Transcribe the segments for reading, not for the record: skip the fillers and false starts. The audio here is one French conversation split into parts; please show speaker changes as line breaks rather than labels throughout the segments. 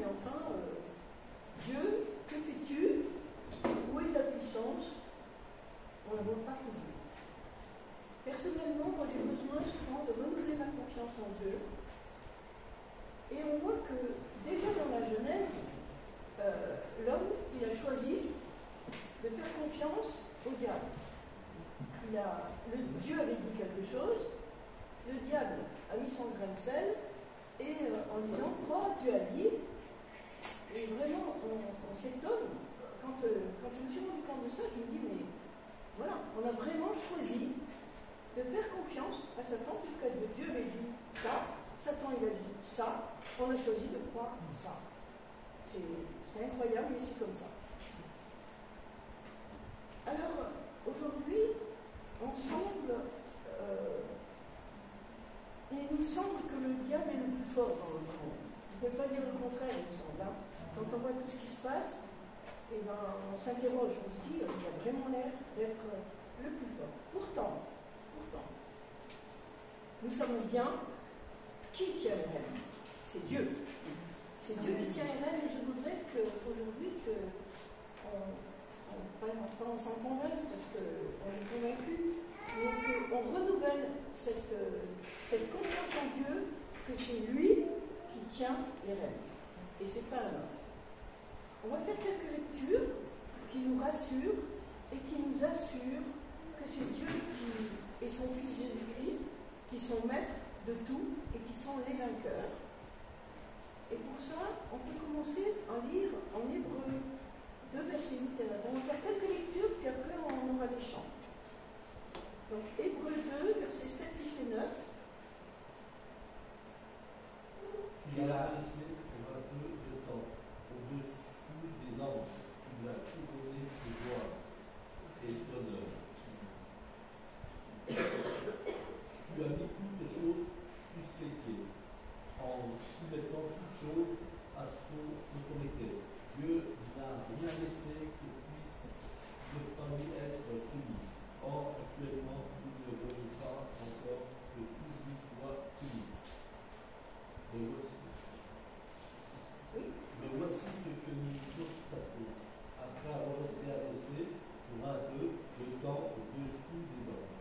enfin, Dieu, que fais-tu? Où est ta puissance? On ne la voit pas toujours. Personnellement, moi j'ai besoin souvent de renouveler ma confiance en Dieu. Et on voit que déjà dans la Genèse, l'homme, il a choisi de faire confiance au diable. Dieu avait dit quelque chose, le diable a mis son grain de sel, et en disant, quoi, Dieu a dit, et vraiment, on s'étonne. Quand je me suis rendu compte de ça, je me dis, mais voilà, on a vraiment choisi de faire confiance à Satan, puisque Dieu avait dit ça, Satan il a dit ça, on a choisi de croire ça. C'est incroyable, mais c'est comme ça. Alors, aujourd'hui, il nous semble que le diable est le plus fort dans notre monde. Je ne peux pas dire le contraire, il me semble. Hein. Quand on voit tout ce qui se passe, eh ben, on s'interroge, on se dit, il a vraiment l'air d'être le plus fort. Pourtant, nous savons bien qui tient les rênes. C'est Dieu. C'est Dieu qui tient les rênes, et je voudrais qu'aujourd'hui, on s'en convainc, parce qu'on est convaincu, mais qu'on renouvelle cette confiance en Dieu, que c'est lui qui tient les rênes. Et c'est pas un autre. On va faire quelques lectures qui nous rassurent et qui nous assurent que c'est Dieu et son Fils Jésus-Christ qui sont maîtres de tout et qui sont les vainqueurs. Et pour ça, on peut commencer à lire en Hébreu 2, versets 8 et 9. On va faire quelques lectures, puis après on aura les chants. Donc Hébreu 2, versets 7, 8 et 9.
Tu as laissé pour un peu de temps au-dessus des anges, tu lui as tout donné de gloire et d'honneur. Tu as mis toutes les choses sur ses pieds, en soumettant toutes choses à son autorité. Dieu n'a rien laissé qui puisse ne pas lui être soumis. Or, actuellement, il ne veut pas encore que tout lui soit soumis. Mais voici ce que nous constatons. Après avoir été abaissé pour un peu de temps au-dessous des hommes,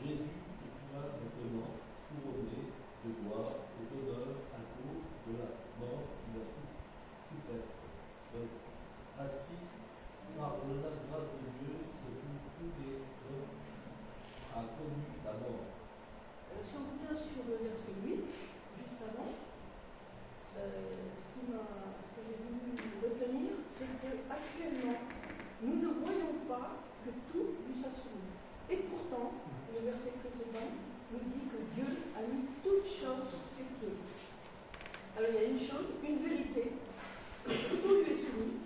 Jésus se trouva maintenant couronné de gloire et d'honneur à cause de la mort qu'il a souffert. Ainsi, par la grâce de Dieu, c'est pour tous les hommes a connu la mort.
Si on revient sur le verset 8, juste avant, ce que j'ai voulu retenir, c'est qu'actuellement, nous ne voyons pas que tout lui soit soumis. Et pourtant, le verset précédent nous dit que Dieu a mis toutes choses sous ses pieds. Alors il y a une chose, une vérité, tout lui est soumis.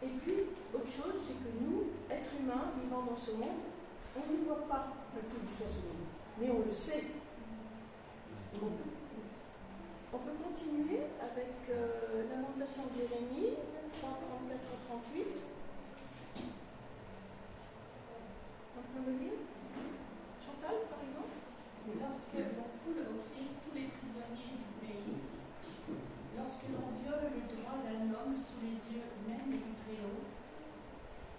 Et puis, autre chose, c'est que nous, êtres humains, vivant dans ce monde, on ne voit pas que tout lui soit soumis. Mais on le sait. On peut continuer avec lamentation de Jérémie, 3, 34 à 38. On peut le lire? Chantal, par exemple?
Lorsque l'on foule au pied tous les prisonniers du pays, lorsque l'on viole le droit d'un homme sous les yeux même du Très-Haut,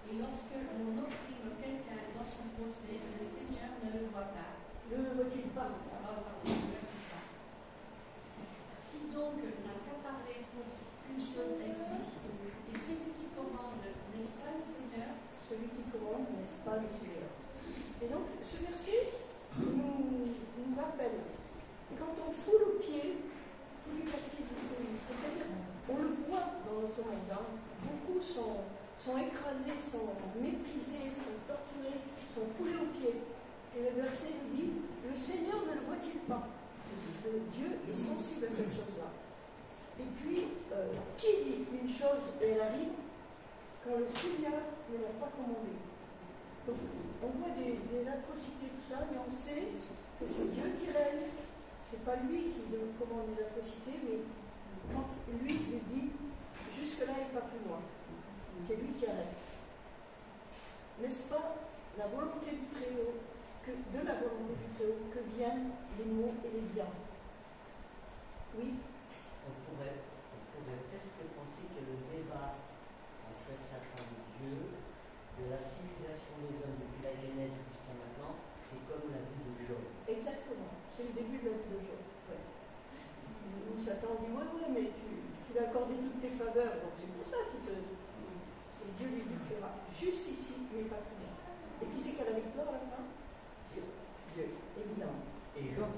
et lorsque l'on opprime quelqu'un dans son procès, le Seigneur ne le voit pas.
Ne le voit-il pas?
Qui donc n'a qu'à parler pour qu'une chose existe, et celui qui commande, n'est-ce pas le Seigneur?
Celui qui commande, n'est-ce pas le Seigneur? Et donc, ce verset nous rappelle, quand on foule aux pieds tous les quartiers du pays, c'est-à-dire, on le voit dans notre monde, hein, beaucoup sont écrasés, sont méprisés, sont torturés, sont foulés aux pieds. Et le verset nous dit, le Seigneur ne le voit-il pas? Dieu est sensible à cette chose-là. Et puis, qui dit une chose et elle arrive quand le Seigneur ne l'a pas commandé? Donc, on voit des atrocités, tout ça, mais on sait que c'est Dieu qui règne. C'est pas lui qui commande les atrocités, mais quand lui il dit jusque-là et pas plus loin, c'est lui qui arrête. N'est-ce pas la volonté du Très-Haut, de la volonté du Très-Haut, que viennent les maux et les biens? Oui.
On pourrait presque penser
mais tu lui as accordé toutes tes faveurs, donc c'est pour ça qu'il te. Et Dieu lui dit, tu iras jusqu'ici, mais pas plus loin. Et qui c'est qui a la victoire à la fin? Dieu, évidemment.
Et Job.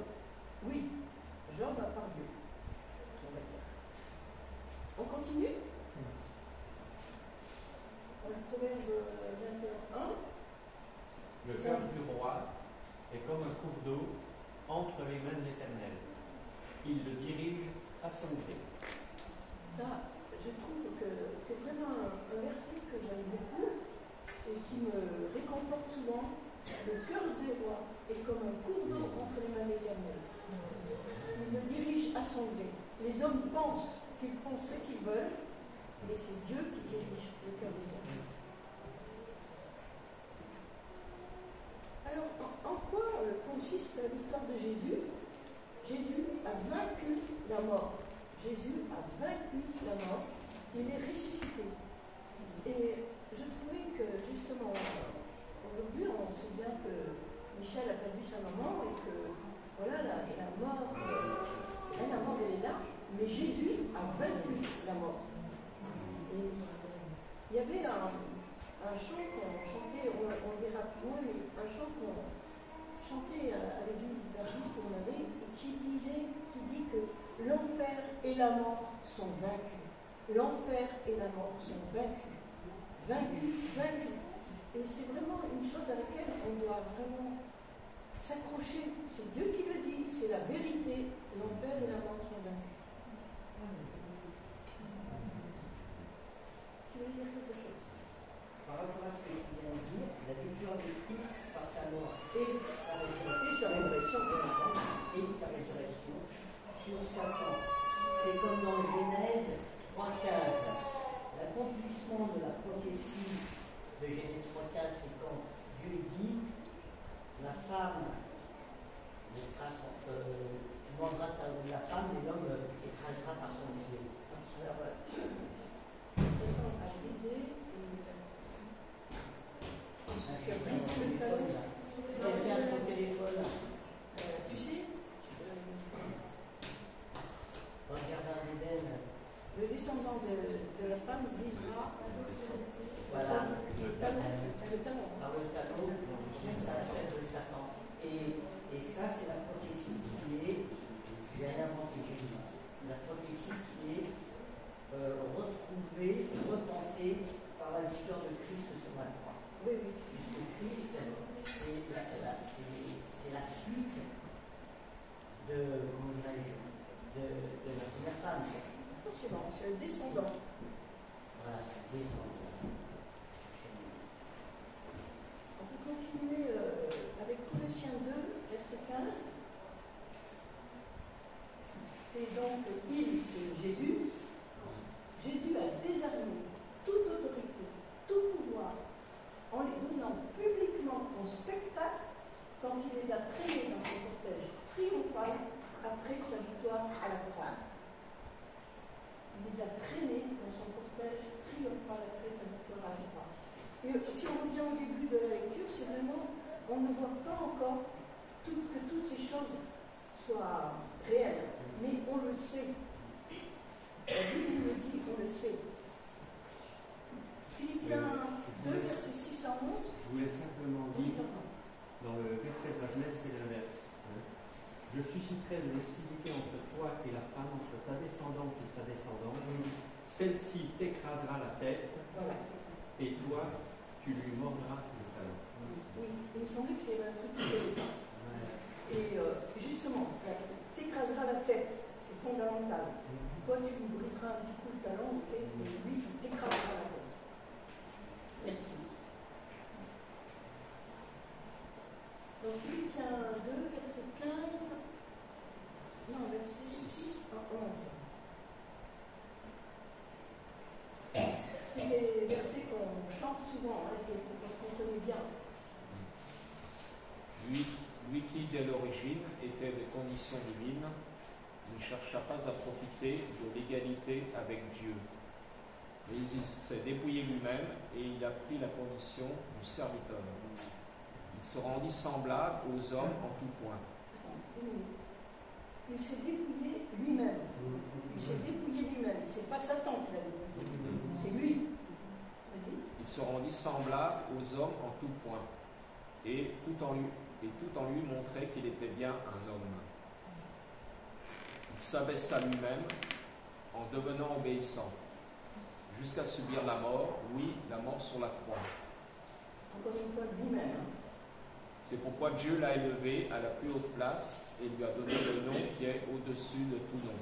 Oui, Job a par Dieu. On continue? Le Proverbe 21:1.
Le cœur du roi est comme un cours d'eau entre les mains de l'Éternel. Il le dirige à son gré.
Ça, je trouve que c'est vraiment un verset que j'aime beaucoup et qui me réconforte souvent. Le cœur du roi est comme un cours d'eau entre les mains de l'Éternel. Il le dirige à son gré. Les hommes pensent qu'ils font ce qu'ils veulent, et c'est Dieu qui dirige le cœur des hommes. Alors, en quoi consiste la victoire de Jésus? Jésus a vaincu la mort. Jésus a vaincu la mort. Il est ressuscité. Et je trouvais que, justement, aujourd'hui, on sait bien que Michel a perdu sa maman et que, voilà, la mort, elle est là, mais Jésus a vaincu la mort. Et il y avait un chant qu'on chantait, on dira moins, mais un chant qu'on chantait à l'église d'Arviste où on allait, et qui dit que l'enfer et la mort sont vaincus. L'enfer et la mort sont vaincus. Vaincus. Et c'est vraiment une chose à laquelle on doit vraiment s'accrocher. C'est Dieu qui le dit, c'est la vérité. L'enfer et la mort sont vaincus. Tu veux dire quelque chose?
Par rapport à ce que tu viens de dire, la victoire de Christ par sa mort et sa résurrection sur Satan. C'est comme dans Genèse 3:15. L'accomplissement de la prophétie de Genèse 3:15, c'est quand Dieu dit la femme tu vendras la femme et l'homme écrasera par son pied. Alors voilà.
Satan a brisé. Tu as brisé le talon.
Quelqu'un a son téléphone.
Tu sais,
Dans le jardin d'Éden.
le descendant de la femme brisera
Voilà.
le talon.
Par le talon, jusqu'à la tête de Satan. Et ça, c'est la prophétie qui est, je vais rien inventer Jésus, c'est la prophétie qui est retrouvée, repensée par la victoire de Christ sur la croix.
Oui.
Puisque Christ, c'est la suite de la première femme.
Forcément, c'est le descendant.
Voilà, c'est le descendant.
On peut continuer avec Colossiens 2, verset 15. C'est donc c'est Jésus. Jésus a désarmé toute autorité, tout pouvoir, en les donnant publiquement en spectacle quand il les a traînés dans son cortège triomphal après sa victoire à la croix. Il les a traînés dans son cortège triomphal après sa victoire à la croix. Et si on revient au début de la lecture, c'est vraiment, on ne voit pas encore que toutes ces choses soient réelles, mais on le sait. La Bible nous le dit, on le sait. Philippiens 2, verset 6 à 11.
Je voulais simplement dire, dans le verset de la Genèse, c'est l'inverse. Je susciterai une hostilité entre toi et la femme, entre ta descendance et sa descendance. Celle-ci t'écrasera la tête,
Voilà.
et toi, tu lui mordras le talon.
Oui, il me semblait que c'est un truc qui était pas. Et justement, t'écraseras la tête, c'est fondamental. Toi, tu lui briseras un petit coup le talon, ok, et lui, il t'écrasera la tête. Merci. Donc, Philippiens 2, verset 15. Non, verset 6 à 11. C'est des versets qu'on chante souvent, hein, qu'on connaît bien.
Lui qui, dès l'origine, était des conditions divines, ne chercha pas à profiter de l'égalité avec Dieu. Mais il s'est dépouillé lui-même et il a pris la condition du serviteur. Il se rendit semblable aux hommes en tout point.
Il s'est dépouillé lui-même. Il s'est dépouillé c'est pas Satan qui l'a dépouillé, c'est lui. Vas-y.
Il se rendit semblable aux hommes en tout point, et tout en lui montrait qu'il était bien un homme. Il s'abaissa lui-même en devenant obéissant, jusqu'à subir la mort, oui, la mort sur la croix.
Encore une fois, lui-même.
C'est pourquoi Dieu l'a élevé à la plus haute place et lui a donné le nom qui est au-dessus de tout nom.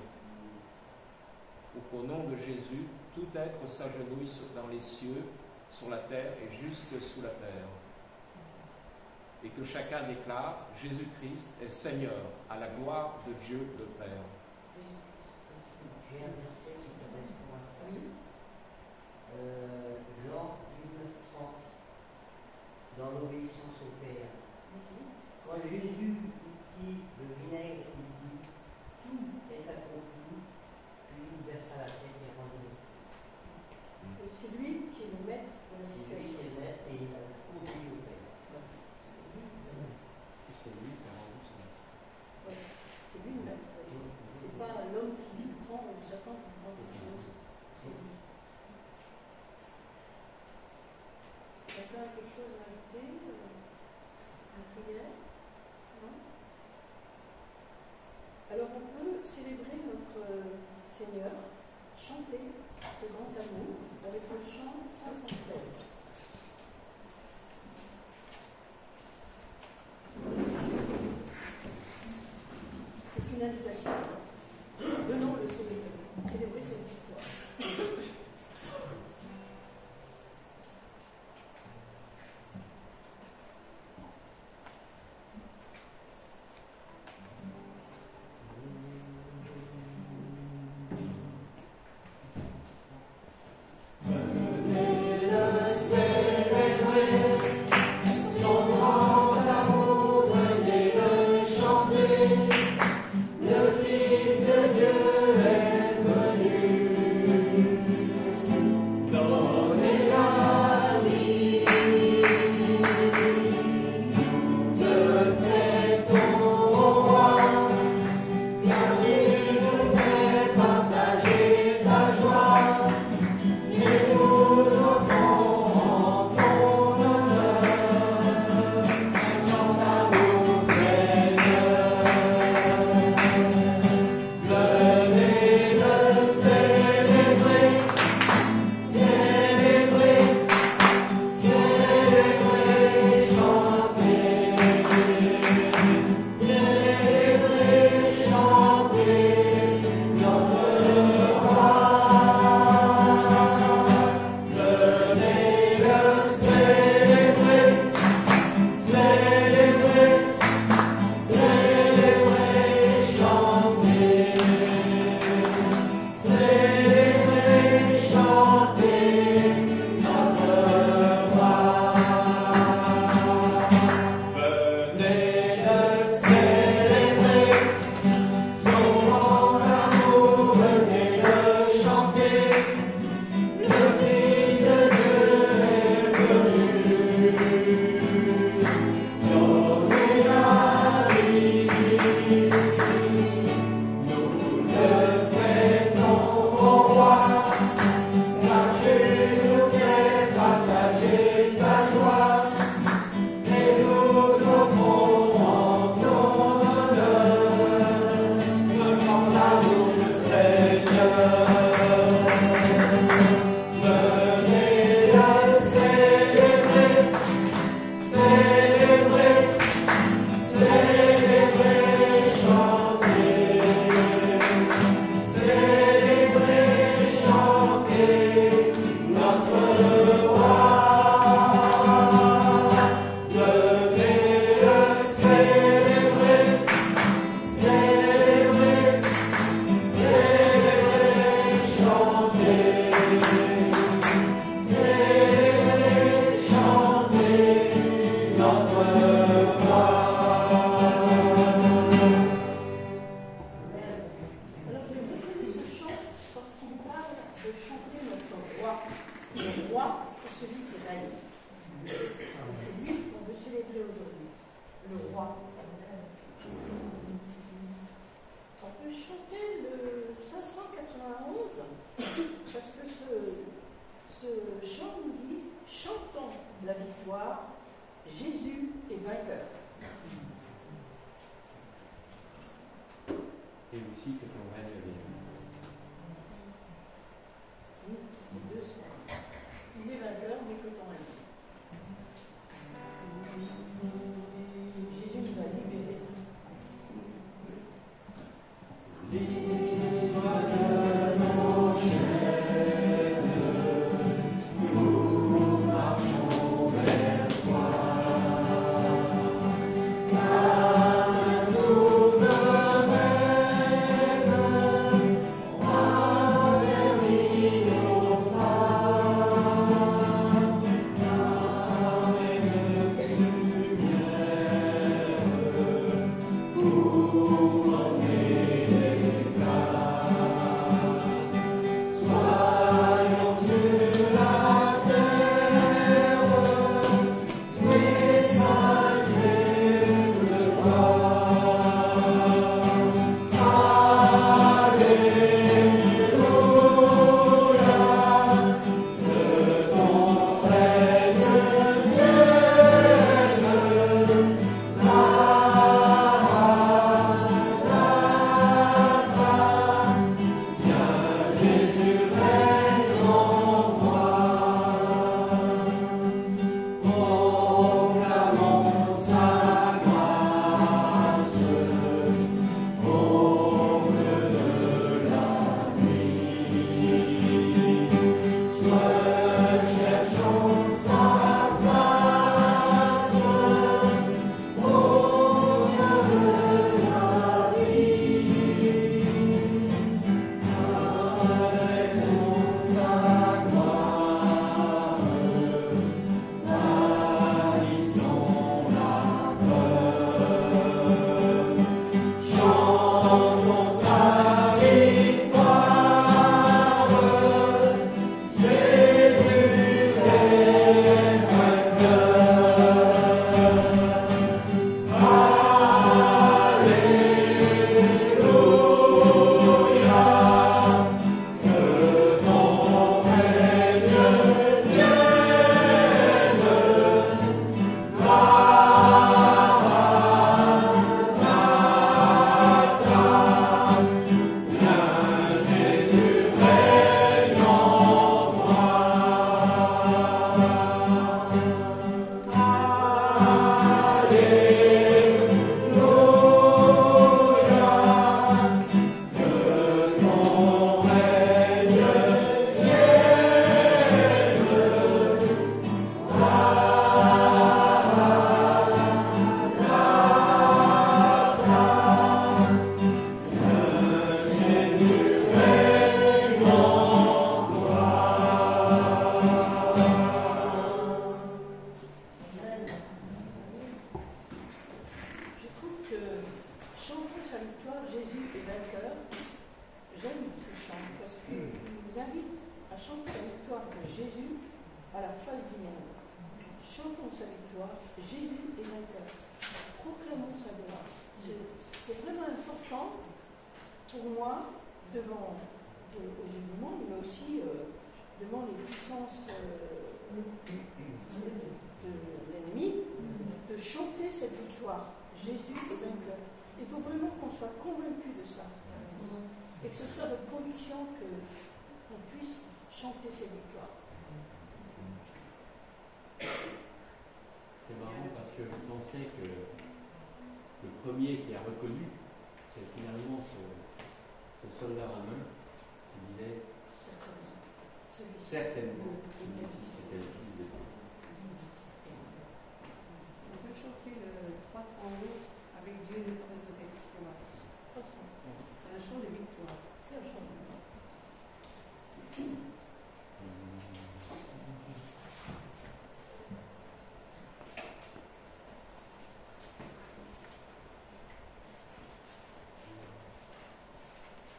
Pour qu'au nom de Jésus, tout être s'agenouille dans les cieux, sur la terre et jusque sous la terre. Et que chacun déclare, Jésus-Christ est Seigneur, à la gloire de Dieu le Père.
J'ai un verset qui correspond à ça. Oui. Jean 19:30, dans l'obéissance au Père. Quand Jésus prit le vinaigre, il dit tout est accompli, puis il baissa la tête et rendit l'esprit.
C'est lui qui est le maître de la
C'est lui
situation.
qui est le maître et il a accompli au Père.
C'est lui qui a rendu son esprit.
Ouais, c'est lui le maître. C'est pas l'homme qui prend ou Satan qui prend des choses. C'est lui. Quelqu'un a quelque chose à ajouter? La prière? Non? Alors on peut célébrer notre Seigneur, chanter ce grand amour avec le chant 516. C'est une invitation. Venons le célébrer cette victoire.
Le
parce que ce chant nous dit « Chantons la victoire, Jésus est vainqueur ».
Et aussi que ton règne vienne.
Oui, les deux sont. Il est vainqueur, mais que ton règne. Jésus nous a libérés.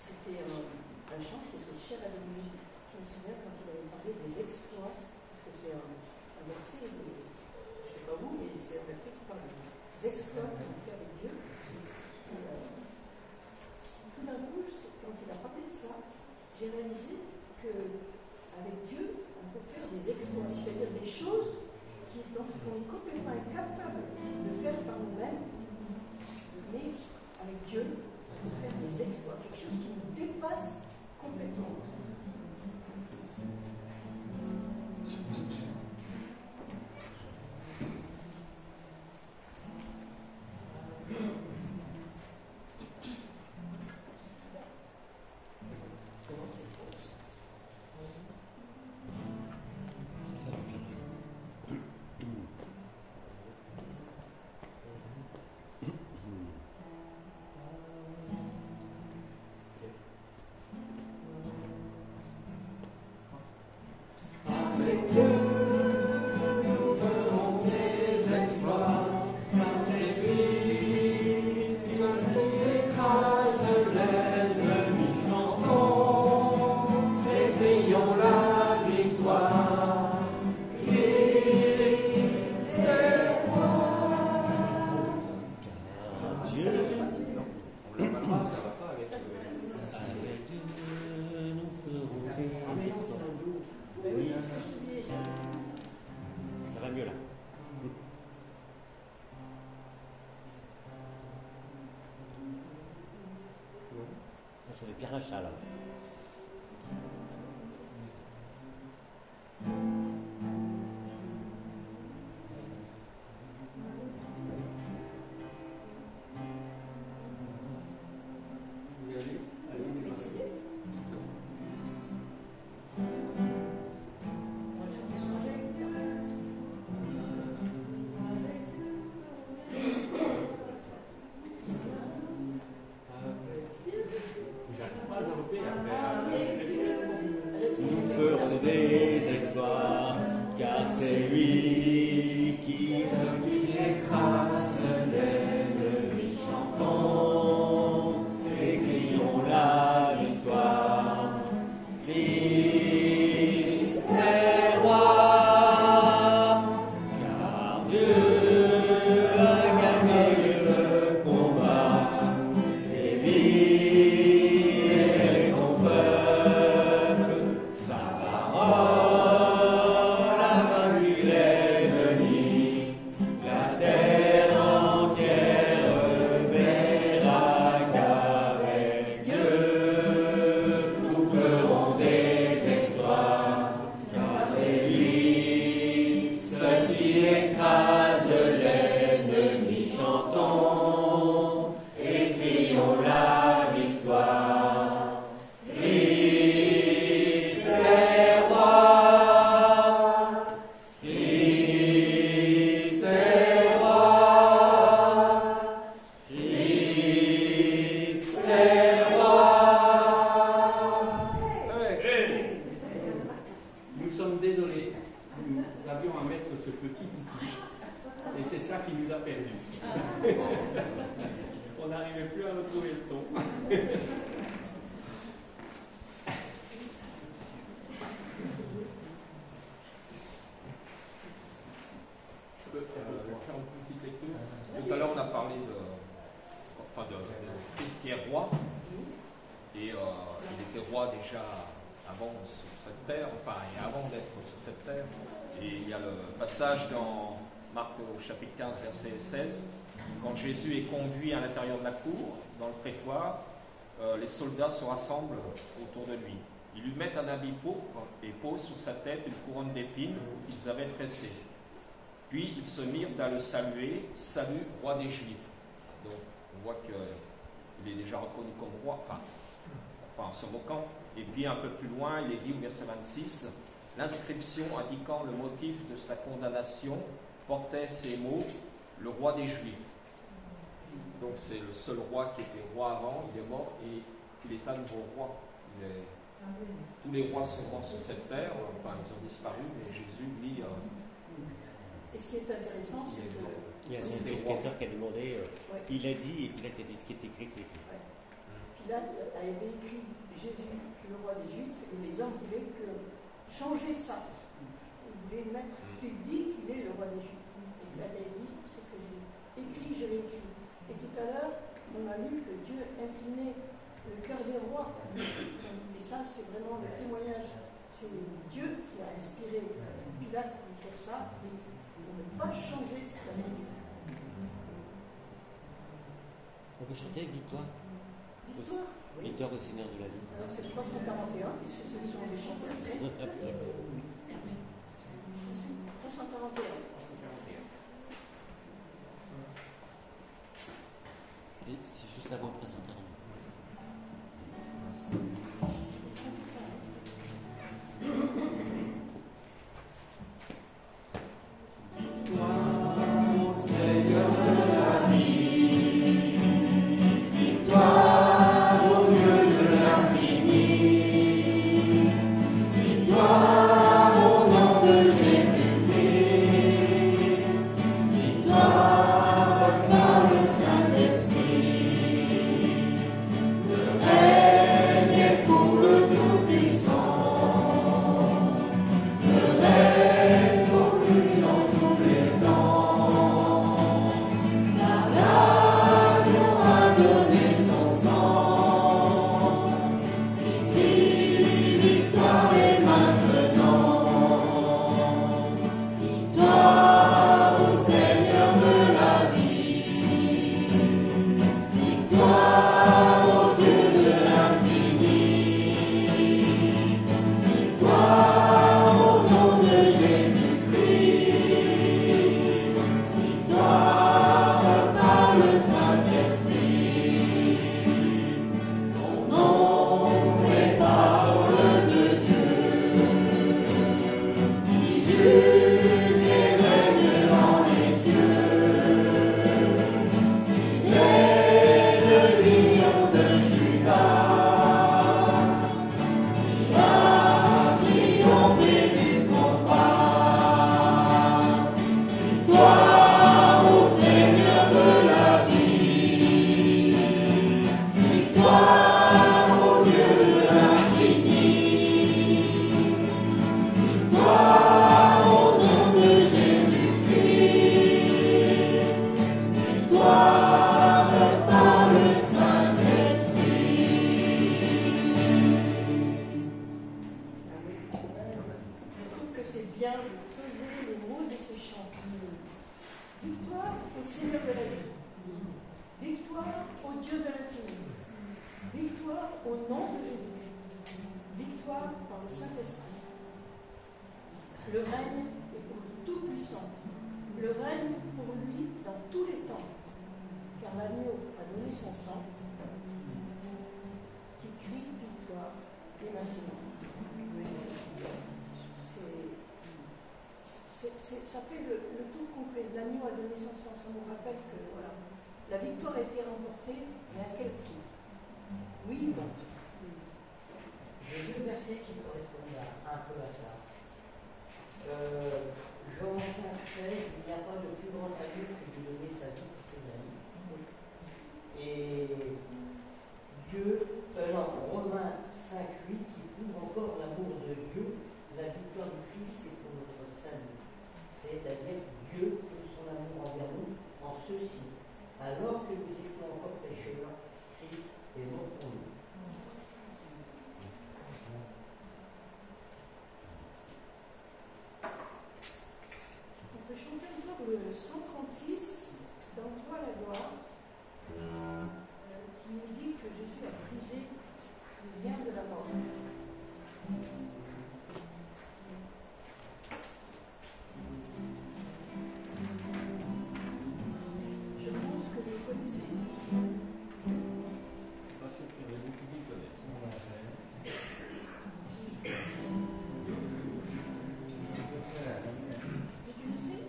C'était un chant qui était cher à lui. Je me souviens quand il avait parlé des exploits, parce que c'est un verset, je ne sais pas où, mais c'est un verset qui parle des exploits qu'on fait avec Dieu. Tout d'un coup, quand il a parlé de ça, j'ai réalisé
qu'avec Dieu, on peut faire des exploits, c'est-à-dire des choses qu'on est complètement incapable de faire par nous-mêmes, mais avec Dieu, on peut faire des exploits, quelque chose qui nous dépasse complètement.
Ça fait bien un chat là.
Jésus est conduit à l'intérieur de la cour, dans le prétoire, les soldats se rassemblent autour de lui. Ils lui mettent un habit pourpre et posent sur sa tête une couronne d'épines qu'ils avaient tressée. Puis ils se mirent à le saluer, « Salut, roi des Juifs ». Donc on voit qu'il est déjà reconnu comme roi, enfin en se moquant. Et puis un peu plus loin, il est dit au verset 26, « L'inscription indiquant le motif de sa condamnation portait ces mots, « Le roi des Juifs ». Donc c'est le seul roi qui était roi avant, il est mort et il est à nouveau roi. Tous les rois sont morts sur cette terre, enfin ils ont disparu, mais Jésus, lui...
Et ce qui est intéressant, c'est que...
Il y a un sacrificateur qui a demandé, il a dit, et Pilate a dit ce qui est écrit, c'est écrit.
Pilate avait écrit Jésus, le roi des Juifs, et les hommes voulaient changer ça. Ils voulaient mettre qu'il dit qu'il est le roi des Juifs. Et Pilate avait dit, ce que j'ai écrit, je l'ai écrit. Et tout à l'heure, on a lu que Dieu inclinait le cœur des rois. Et ça, c'est vraiment le témoignage. C'est Dieu qui a inspiré Pilate pour écrire ça. Et on ne peut pas changer ce qu'il avait dit.
On peut chanter Victoire.
Victoire, oui.
Victoire au Seigneur de la vie.
Alors c'est le 341, c'est celui qu'on avait chanté après. C'est 341.
C'est juste avant le 341.
Ça fait le tour complet. L'agneau a donné son sang. Ça nous rappelle que voilà, la victoire a été remportée, mais à quel prix? Oui, non.
J'ai deux versets qui correspondent un peu à ça. Jean 15, 13, il n'y a pas de plus grand agneau que de donner sa vie pour ses amis. Et Romains 5, 8, qui prouve encore l'amour de Dieu. La victoire du Christ, c'est pour notre salut. C'est-à-dire Dieu pour son amour envers nous en ceci. Alors que nous étions encore pécheurs, Christ est mort pour nous.
On peut chanter encore le 136 dans Toi la gloire, qui nous dit que Jésus a brisé le lien de la mort. Je pense que vous connaissez.
Pas sûr qu'il y en a beaucoup qui connaissent.
Tu le sais?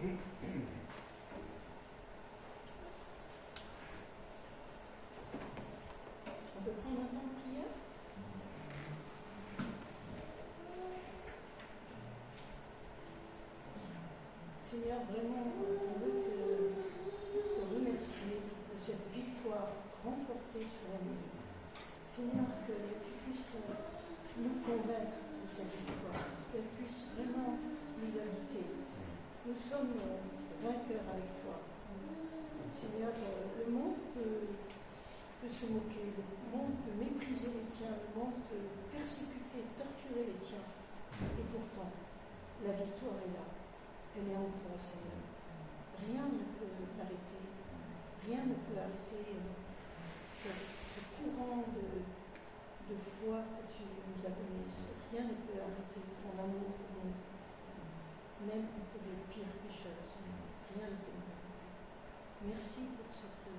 On peut prendre un temps de prière? Seigneur, vraiment, on veut te remercier de cette victoire remportée sur la nuit. Seigneur, que tu puisses nous convaincre de cette victoire, qu'elle puisse vraiment nous habiter. Nous sommes vainqueurs avec toi. Seigneur, le monde peut se moquer, le monde peut mépriser les tiens, le monde peut persécuter, torturer les tiens. Et pourtant, la victoire est là. Elle est en toi, Seigneur. Rien ne peut t'arrêter. Rien ne peut arrêter ce courant de foi que tu nous as donné. Rien ne peut arrêter ton amour pour nous. Même pour les pires pécheurs, Seigneur. Rien ne peut nous arrêter. Merci pour cette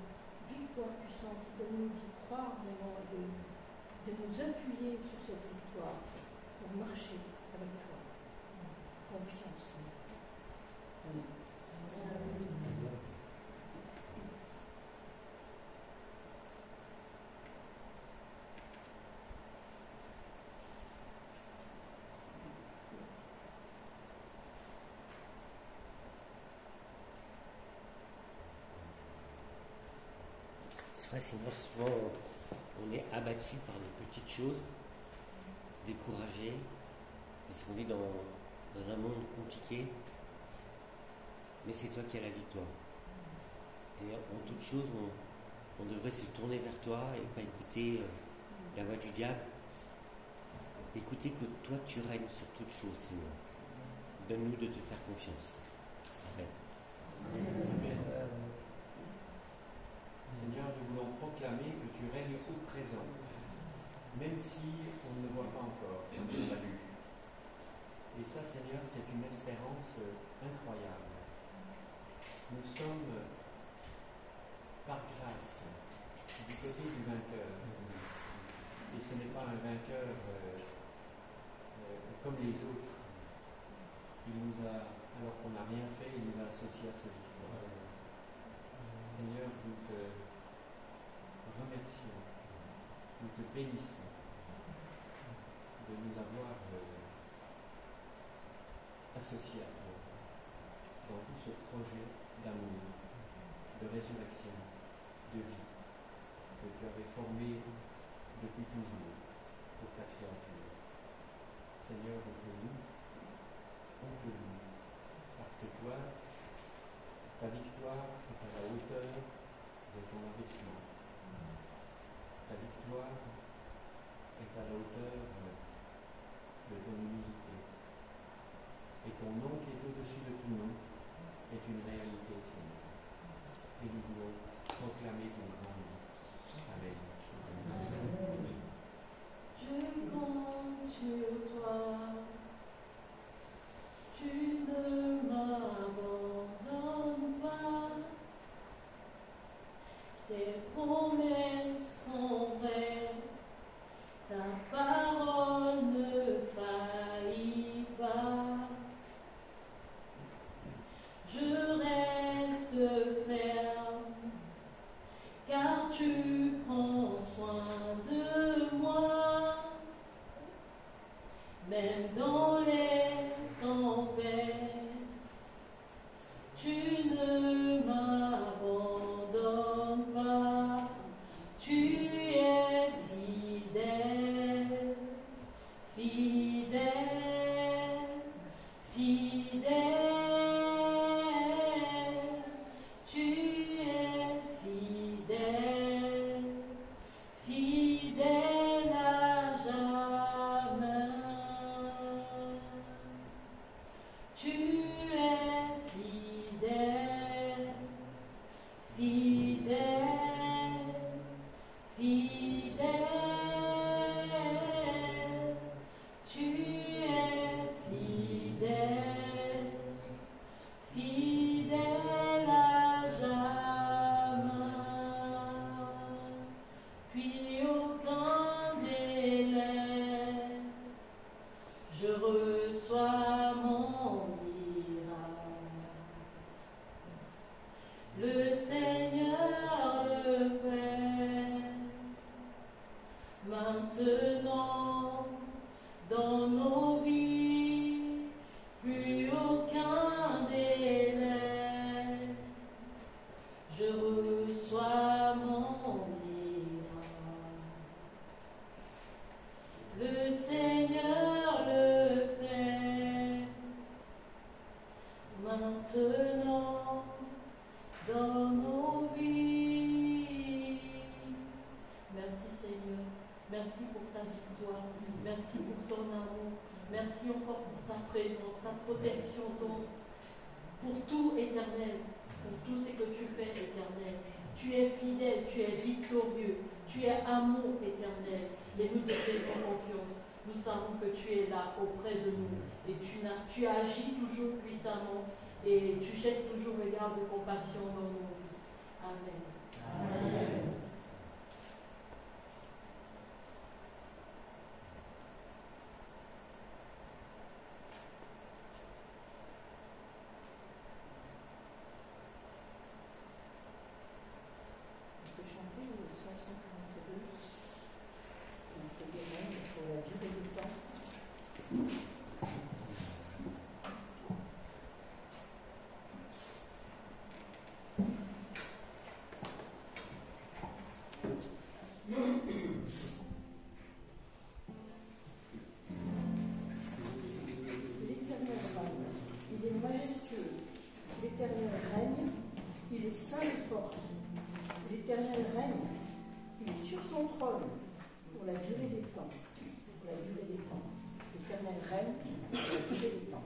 victoire puissante. Donne-nous d'y croire vraiment et de nous appuyer sur cette victoire pour marcher avec toi. Confiance, Seigneur. Amen.
C'est vrai, Seigneur, souvent on est abattu par les petites choses, découragé, parce qu'on vit dans un monde compliqué. Mais c'est toi qui as la victoire. Et en toute chose, on devrait se tourner vers toi et pas écouter la voix du diable. Écouter que toi tu règnes sur toute chose, Seigneur. Donne-nous de te faire confiance. Amen.
Amen. Seigneur, nous voulons proclamer que tu règnes au présent, même si on ne le voit pas encore, comme on l'a lu. Et ça, Seigneur, c'est une espérance incroyable. Nous sommes, par grâce, du côté du vainqueur. Et ce n'est pas un vainqueur comme les autres. Il nous a, alors qu'on n'a rien fait, il nous a associés à sa victoire. Seigneur, nous te remercions, nous te bénissons de nous avoir associés à toi dans tout ce projet d'amour, de résurrection, de vie que tu avais formé depuis toujours pour ta créature. Seigneur, oncle-nous, parce que toi, ta victoire est à la hauteur de ton investissement. Ta victoire est à la hauteur de ton humilité. Et ton nom qui est au-dessus de tout nom est une réalité, Seigneur. Et nous voulons proclamer ton grand nom. Amen.
Je compte sur toi, tu ne m'abandonnes pas, tes promesses sont vraies, ta parole ne faillit pas. Je reste ferme, car tu prends soin de moi.
maintenant dans nos vies. Merci Seigneur, merci pour ta victoire, merci pour ton amour, merci encore pour ta présence, ta protection, pour tout éternel, pour tout ce que tu fais éternel. Tu es fidèle, tu es victorieux, tu es amour éternel et nous te faisons confiance. Nous savons que tu es là auprès de nous et tu agis toujours puissamment et tu jettes toujours un regard de compassion dans nos vies. Amen. Amen.
On peut chanter le 152 notre domaine pour la durée du temps. L'Éternel règne, il est majestueux. L'Éternel règne, il est saint et fort. L'Éternel règne, il est sur son trône pour la durée des temps. Pour la durée des temps. L'Éternel règne pour la durée des temps.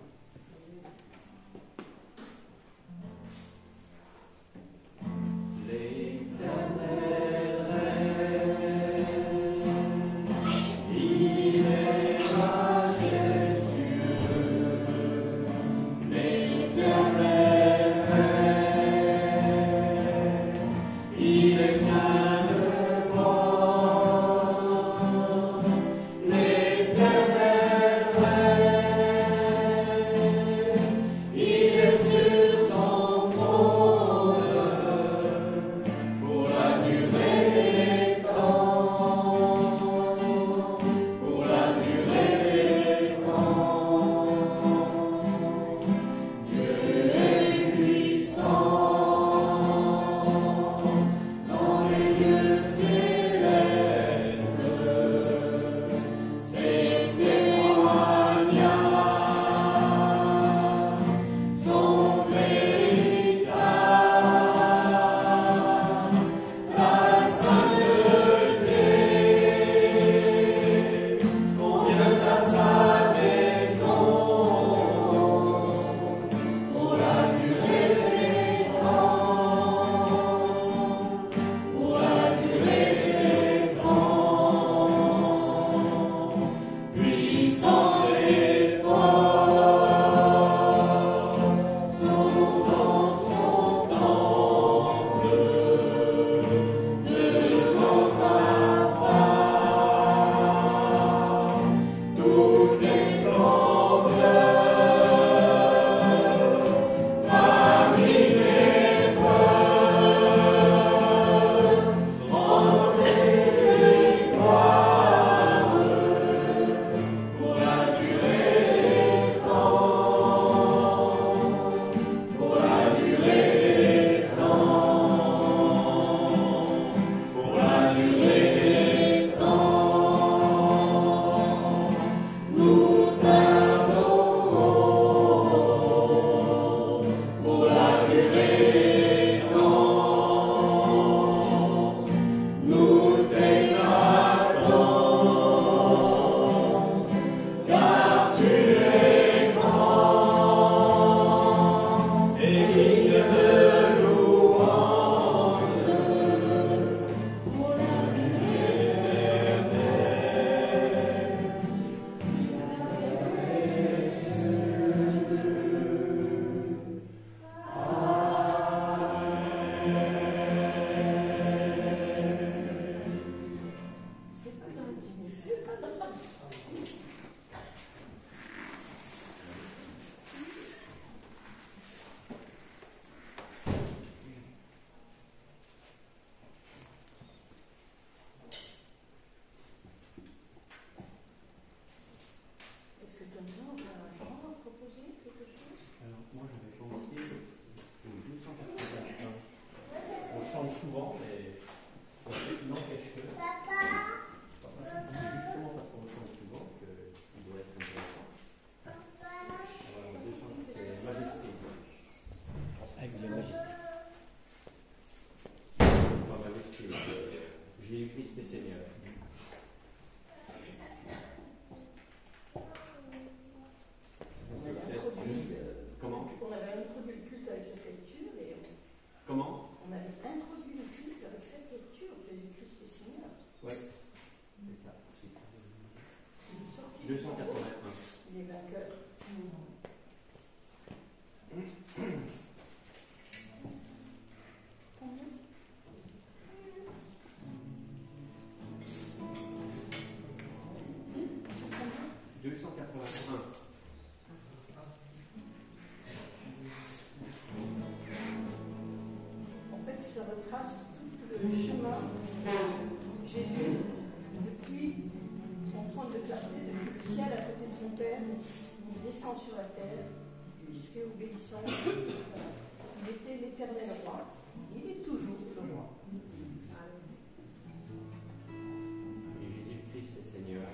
Jésus-Christ est Seigneur.
On avait introduit,
Comment
on avait introduit le culte avec cette lecture et
Comment
on avait introduit le culte avec cette lecture. Jésus-Christ est Seigneur.
Oui, c'est ça.
Il est sorti
281.
Il est vainqueur. Combien
281.
En fait, ça retrace tout le chemin de Jésus depuis son trône de clarté, depuis le ciel à côté de son Père. Il descend sur la terre, il se fait obéissant. Il était l'éternel roi, il est toujours le roi.
Et Jésus-Christ est Seigneur,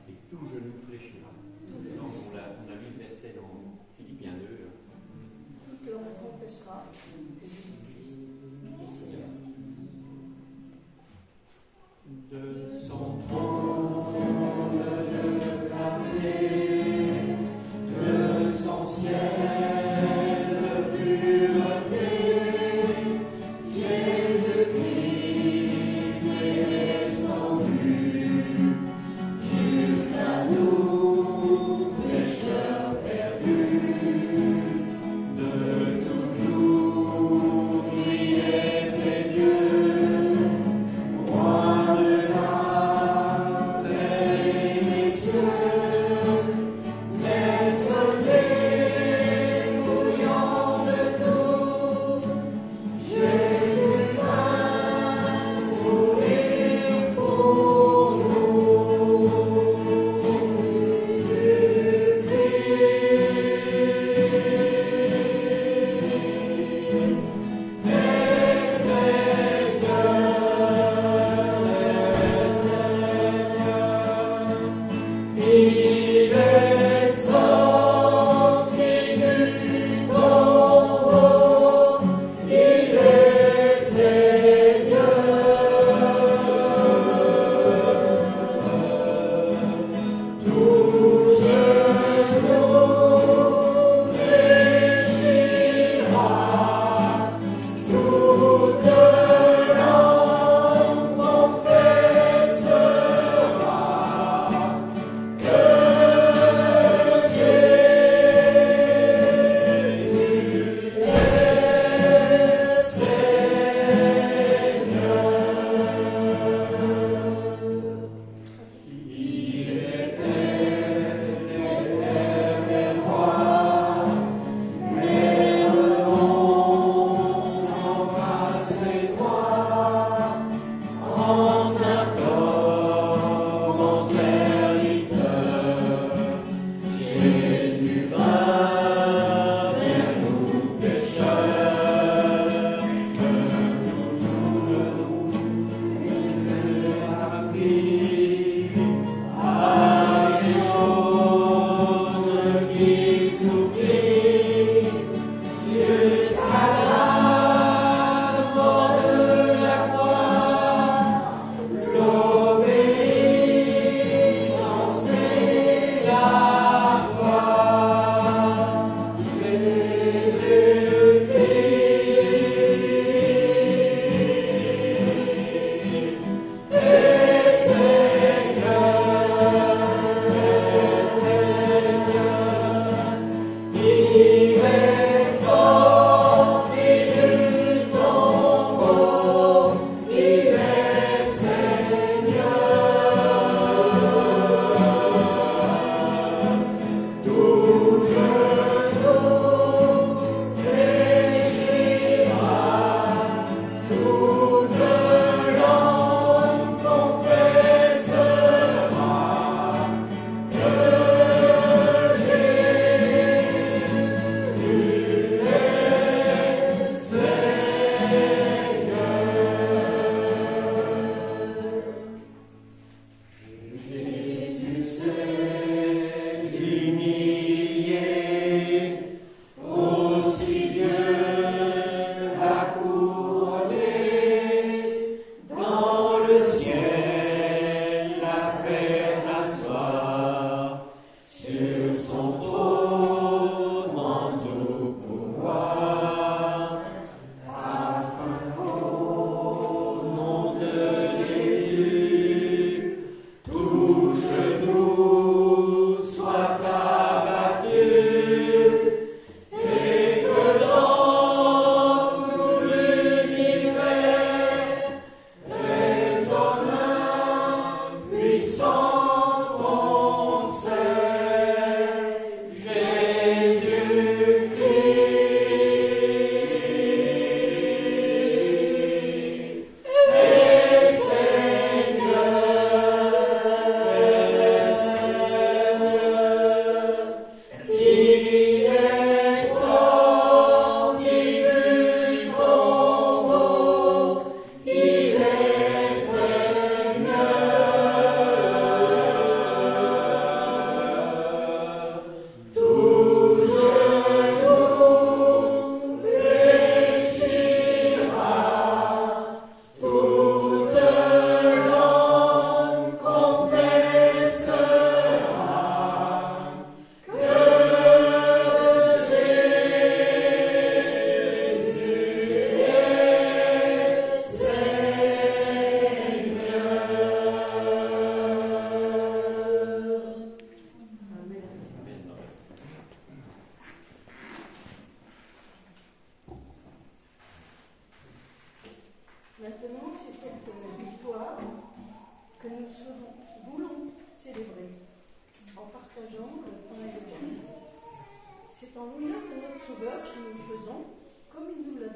et tout genou fléchira. Donc, on a lu ce verset dans Philippiens 2.
Toute langue confessera que Jésus-Christ est Seigneur.
De son trône de clarté, de son ciel de pureté, Jésus-Christ est descendu jusqu'à nous, pécheurs perdus, de toujours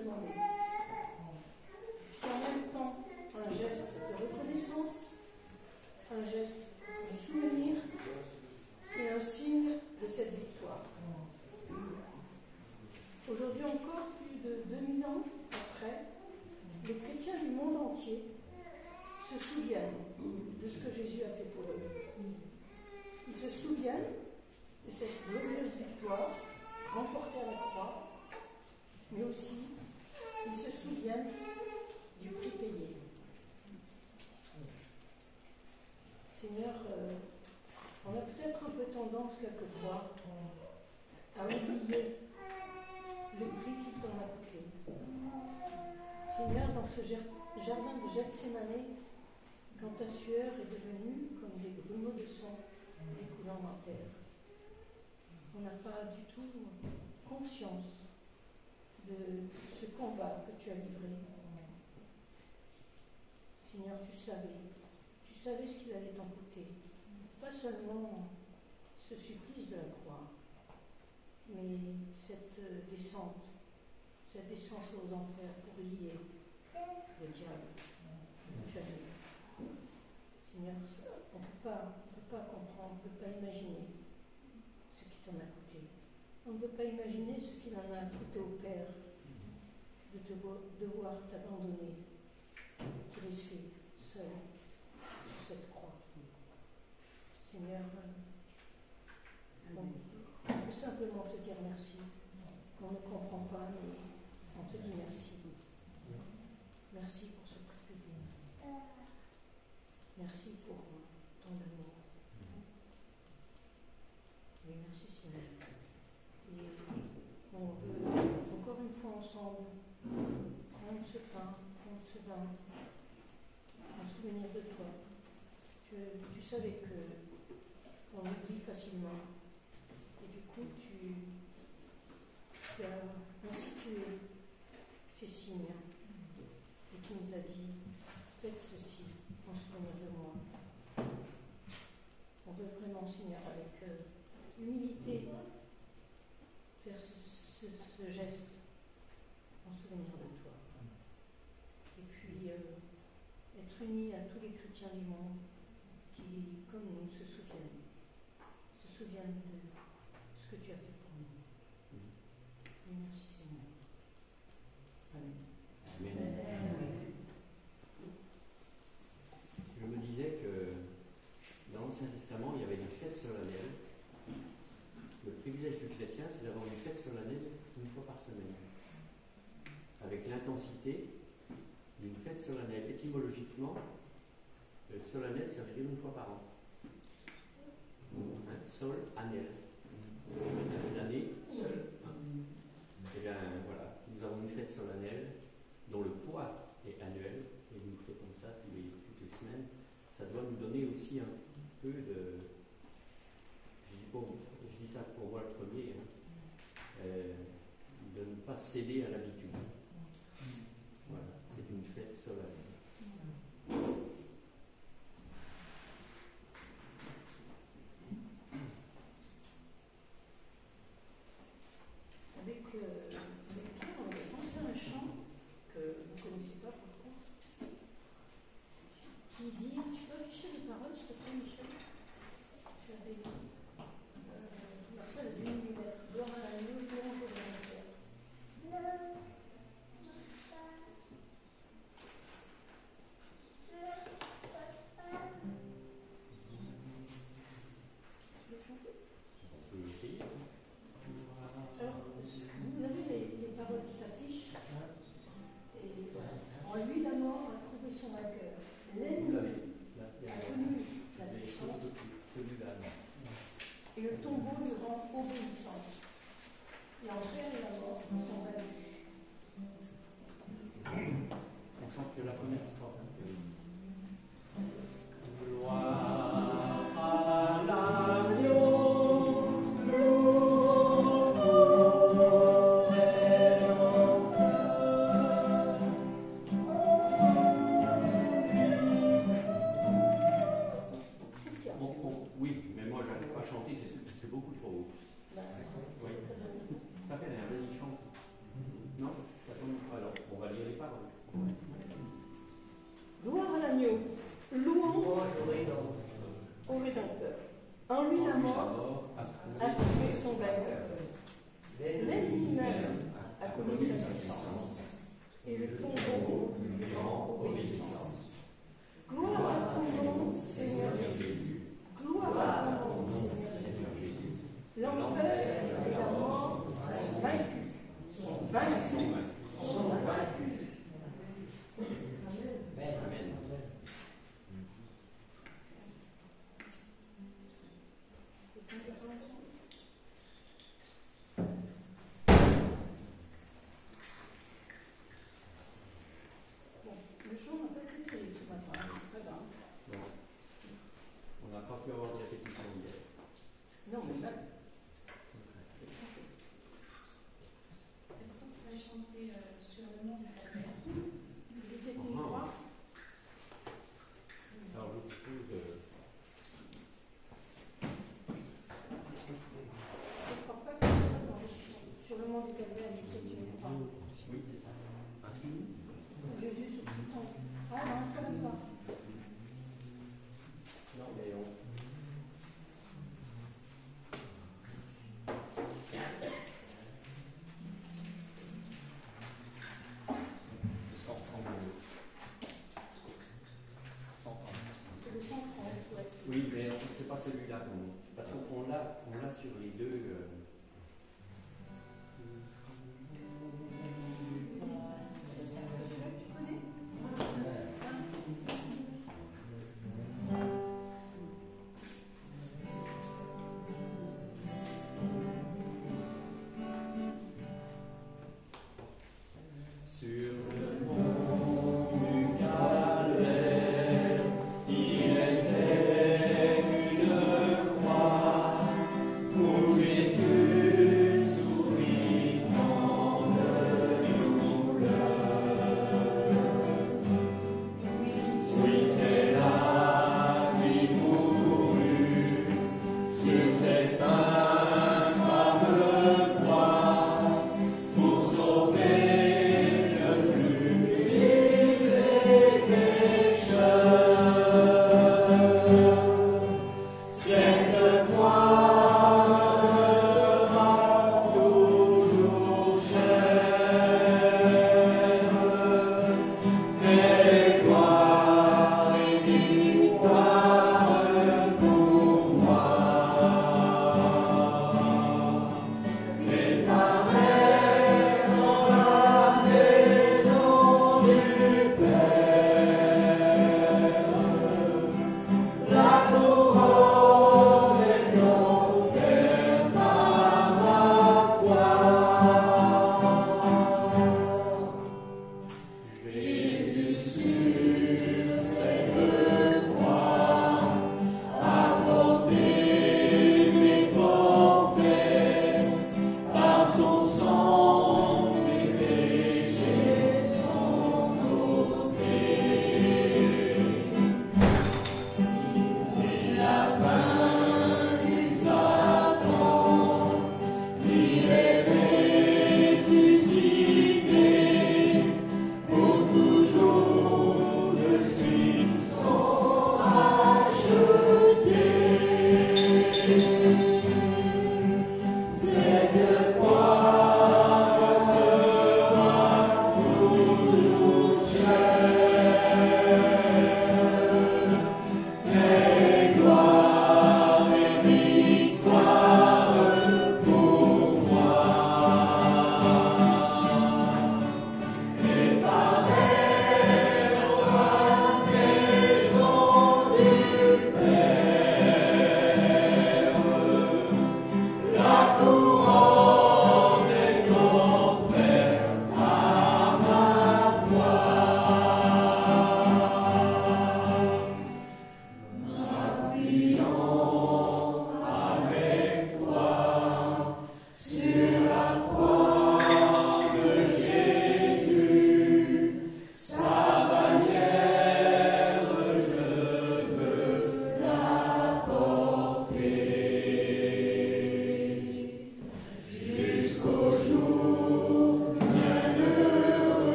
demandé. C'est en même temps un geste de reconnaissance, un geste de souvenir et un signe de cette victoire. Aujourd'hui encore, plus de 2000 ans après, les chrétiens du monde entier se souviennent de ce que Jésus a fait pour eux. Ils se souviennent de cette glorieuse victoire remportée à la croix, mais aussi ils se souviennent du prix payé. Seigneur, on a peut-être un peu tendance quelquefois à oublier le prix qui t'en a coûté. Seigneur, dans ce jardin de Gethsémanée, quand ta sueur est devenue comme des grumeaux de sang découlant en terre, on n'a pas du tout conscience de ce combat que tu as livré. Seigneur, tu savais ce qu'il allait t'en coûter. Pas seulement ce supplice de la croix, mais cette descente aux enfers pour lier le diable de jamais. Seigneur, on ne peut pas comprendre, on ne peut pas imaginer ce qui t'en a coûté. On ne peut pas imaginer ce qu'il en a coûté au Père de devoir t'abandonner, te laisser seul sur cette croix. Seigneur, on peut simplement te dire merci. On ne comprend pas, mais on te dit merci. Merci pour ce prix payé. Merci pour ton amour. Oui, merci Seigneur. Et on veut encore une fois ensemble prendre ce pain, prendre ce vin, en souvenir de toi. Tu savais qu'on oublie facilement. Et du coup, tu as institué ces signes. Et tu nous as dit, faites ceci en souvenir de moi. On veut vraiment, Seigneur, avec humilité, faire ce geste en souvenir de toi. Et puis, être unis à tous les chrétiens du monde qui, comme nous, se souviennent de ce que tu as fait pour nous. Et merci, Seigneur. Amen.
Amen. Je me disais que dans l'Ancien Testament, il y avait des fêtes solennelles. Le privilège du chrétien, c'est d'avoir une fête solennelle une fois par semaine. Avec l'intensité d'une fête solennelle. Étymologiquement, solennelle, ça veut dire une fois par an. Sol, année. L'année, seul. Et bien voilà, nous avons une fête solennelle dont le poids est annuel, et nous le fait comme ça toutes les semaines. Ça doit nous donner aussi un peu de. Je dis ça pour moi le premier, de ne pas céder à l'habitude. Voilà, c'est une fête solennelle.
Avec Pierre, on avait pensé à un chant que vous ne connaissez pas par contre, qui dit, tu peux afficher les paroles, s'il te plaît, Michel? J'avais ça de 10 mm, gloire à l'agneau, louange au Père.
Alors, on va lire les paroles.
Gloire à l'agneau, louange au Rédempteur. En lui la mort a trouvé son vainqueur. L'ennemi même a connu sa puissance, et le tombeau lui rend obéissance. Gloire à ton nom, Seigneur Jésus. Gloire à ton nom, Seigneur Jésus. L'enfer et la mort sont vaincus. Sont vaincus. Sont vaincus.
Amen.
Le chant n'a pas été créé ce matin, c'est pas grave.
Non. On n'a pas pu avoir de répétition hier.
Non, mais là,
Est-ce qu'on pourrait chanter sur le nom du Père?
le technique droit,
Alors, je propose.
je ne crois pas que ce soit dans le chant. Sur le mont du Calvaire, il était une croix.
Oui, c'est ça.
Jésus sur ce temps. Ah non, quand même pas.
Non, mais on.
C'est le 130, ouais.
Oui, mais c'est pas celui-là. Parce qu'on l'a sur les deux.
C'est celui-là que tu connais?
Sur le mont du Calvaire, il était une croix où Jésus sourit tant de douleur. Oui, c'est là qu'il mourut sur cette infâme croix pour sauver le plus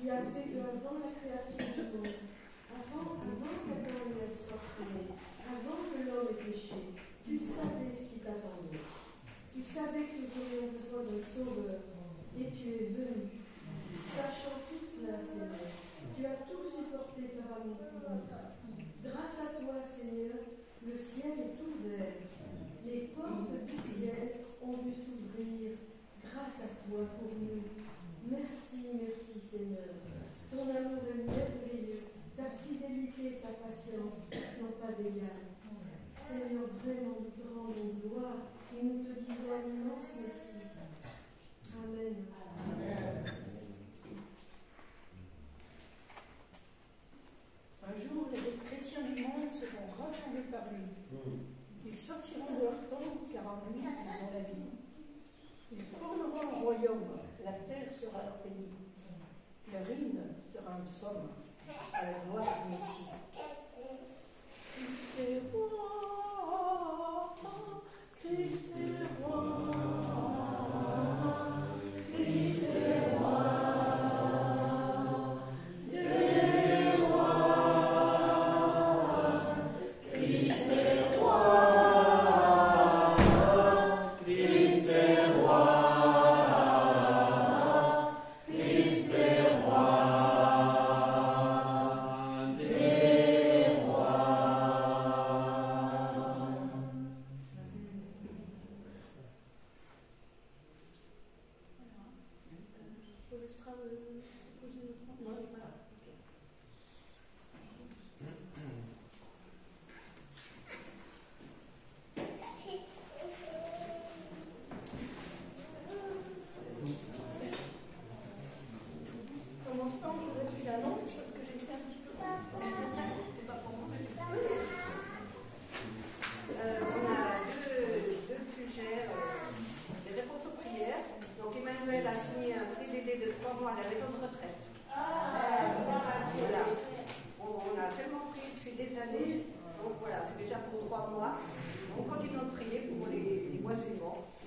qui a fait qu'avant la création du monde, avant qu'Adam et Ève soient créés, avant que l'homme ait péché, tu savais ce qui t'attendait. Tu savais que nous aurions besoin d'un sauveur, et tu es venu. Sachant tout cela, Seigneur, tu as tout supporté par amour pour nous. Grâce à toi, Seigneur, le ciel est ouvert. Les portes du ciel ont dû s'ouvrir grâce à toi pour nous. Merci, merci, Seigneur. Ton amour est merveilleux. Ta fidélité et ta patience n'ont pas d'égal. Seigneur, vraiment, nous te rendons gloire et nous te disons un immense merci. Amen. Amen.
Un jour, les chrétiens du monde seront rassemblés par lui. Ils sortiront de leur tombe, car en lui, ils ont la vie. Ils formeront un royaume, la terre sera leur pays. Leur hymne sera un psaume, à la gloire du Messie. Christ est roi, Christ est roi, Christ est roi.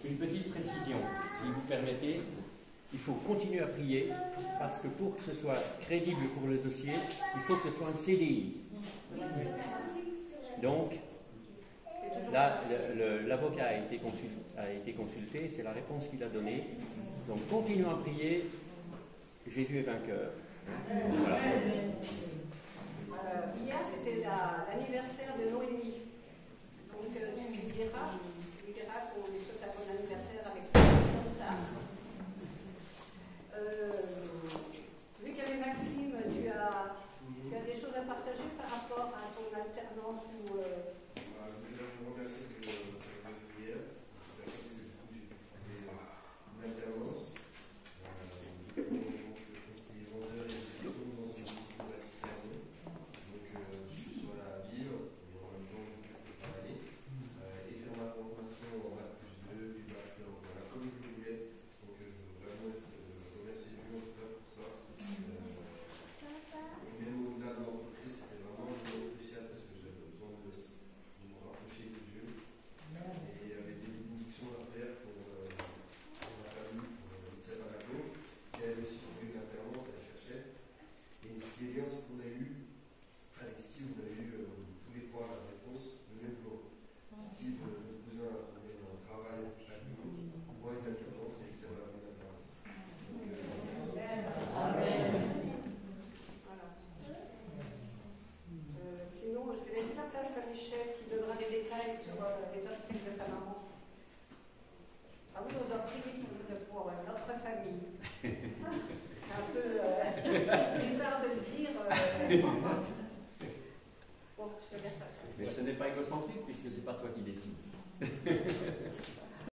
Une petite précision, si vous permettez, il faut continuer à prier parce que pour que ce soit crédible pour le dossier, il faut que ce soit un CDI. Donc, là, l'avocat a été consulté, c'est la réponse qu'il a donnée. Donc, continuons à prier, Jésus est vainqueur. Voilà.
Hier, c'était l'anniversaire de Noémie. Donc, tu lui diras qu'on lui souhaite